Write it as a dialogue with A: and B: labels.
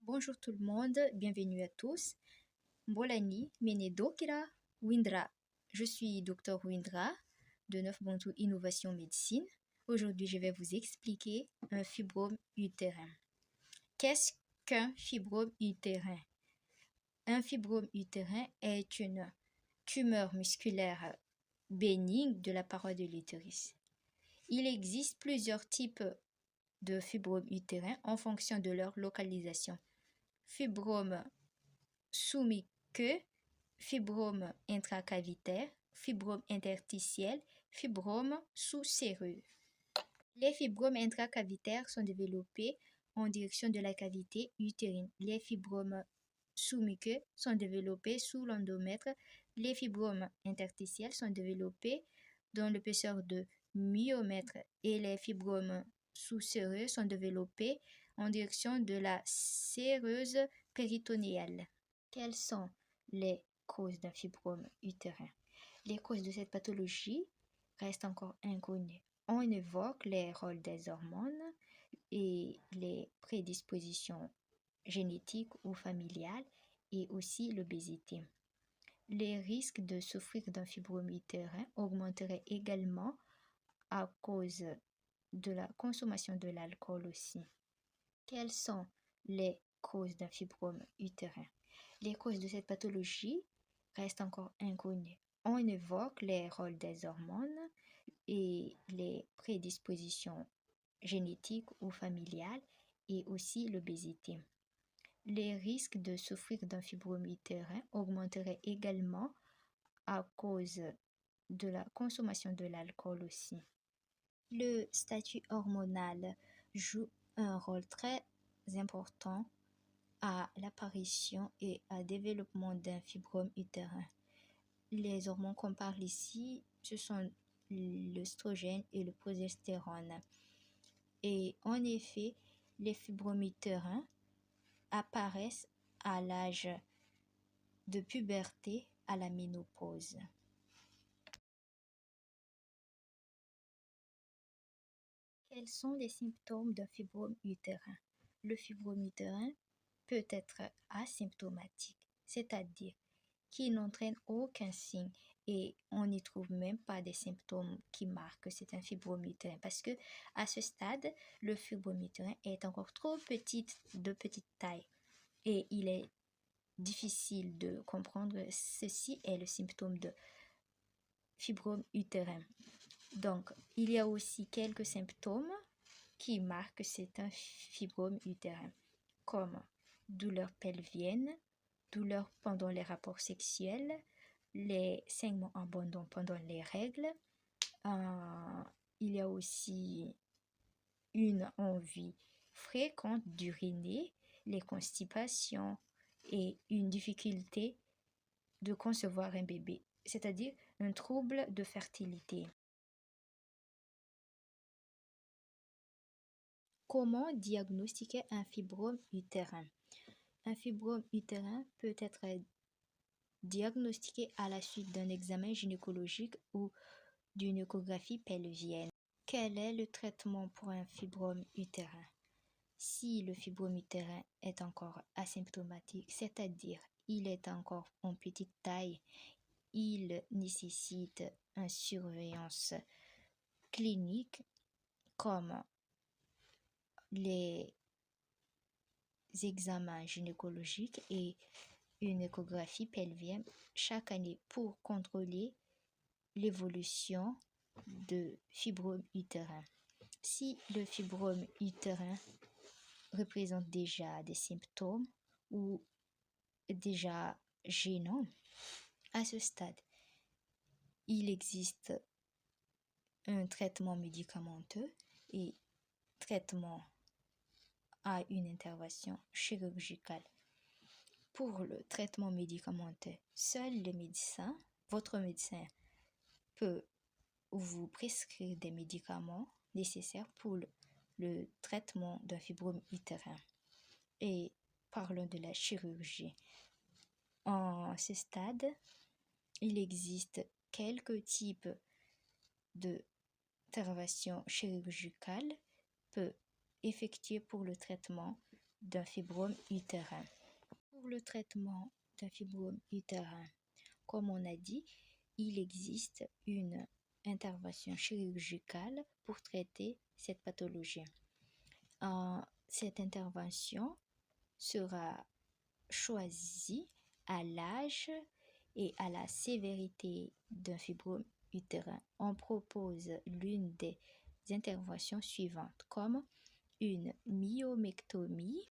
A: Bonjour tout le monde, bienvenue à tous. Mbolani Menedokira Windra. Je suis Dr Windra de Neuf Bontou Innovation Médecine. Aujourd'hui, je vais vous expliquer un fibrome utérin. Qu'est-ce qu'un fibrome utérin? Un fibrome utérin est une tumeur musculaire bénigne de la paroi de l'utérus. Il existe plusieurs types de fibromes utérins en fonction de leur localisation. Fibrome sous-muqueux, fibrome intracavitaire, fibrome interstitiel, fibrome sous-séreux. Les fibromes intracavitaires sont développés en direction de la cavité utérine. Les fibromes sous-muqueux sont développés sous l'endomètre. Les fibromes interstitiels sont développés dans l'épaisseur de myomètre et les fibromes sous-séreux sont développés en direction de la séreuse péritonéale. Quelles sont les causes d'un fibrome utérin? Les causes de cette pathologie restent encore inconnues. On évoque les rôles des hormones et les prédispositions génétiques ou familiales et aussi l'obésité. Les risques de souffrir d'un fibrome utérin augmenteraient également à cause de la consommation de l'alcool aussi. Quelles sont les causes d'un fibrome utérin? Les causes de cette pathologie restent encore inconnues. On évoque les rôles des hormones et les prédispositions génétiques ou familiales et aussi l'obésité. Les risques de souffrir d'un fibrome utérin augmenteraient également à cause de la consommation de l'alcool aussi. Le statut hormonal joue un rôle très important à l'apparition et au développement d'un fibrome utérin. Les hormones qu'on parle ici, ce sont l'œstrogène et le progestérone. Et en effet, les fibromes utérins apparaissent à l'âge de puberté à la ménopause. Quels sont les symptômes d'un fibrome utérin? Le fibrome utérin peut être asymptomatique, c'est-à-dire qui n'entraîne aucun signe et on n'y trouve même pas des symptômes qui marquent que c'est un fibrome utérin parce que à ce stade, le fibrome utérin est encore trop de petite taille et il est difficile de comprendre ceci est le symptôme de fibrome utérin. Donc, il y a aussi quelques symptômes qui marquent que c'est un fibrome utérin, comme douleurs pelviennes, douleurs pendant les rapports sexuels, les saignements abondants pendant les règles. Il y a aussi une envie fréquente d'uriner, les constipations et une difficulté de concevoir un bébé, c'est-à-dire un trouble de fertilité. Comment diagnostiquer un fibrome utérin? Un fibrome utérin peut être diagnostiqué à la suite d'un examen gynécologique ou d'une échographie pelvienne. Quel est le traitement pour un fibrome utérin? Si le fibrome utérin est encore asymptomatique, c'est-à-dire il est encore en petite taille, il nécessite une surveillance clinique comme les examens gynécologiques et une échographie pelvienne chaque année pour contrôler l'évolution de fibrome utérin. Si le fibrome utérin représente déjà des symptômes ou déjà gênants, à ce stade, il existe un traitement médicamenteux et traitement à une intervention chirurgicale. Pour le traitement médicamenteux, seul le médecin, votre médecin, peut vous prescrire des médicaments nécessaires pour le traitement d'un fibrome utérin. Et parlons de la chirurgie. En ce stade, il existe quelques types d'interventions chirurgicales peut effectuer pour le traitement d'un fibrome utérin. Pour le traitement d'un fibrome utérin, comme on a dit, il existe une intervention chirurgicale pour traiter cette pathologie. Cette intervention sera choisie à l'âge et à la sévérité d'un fibrome utérin. On propose l'une des interventions suivantes comme une myomectomie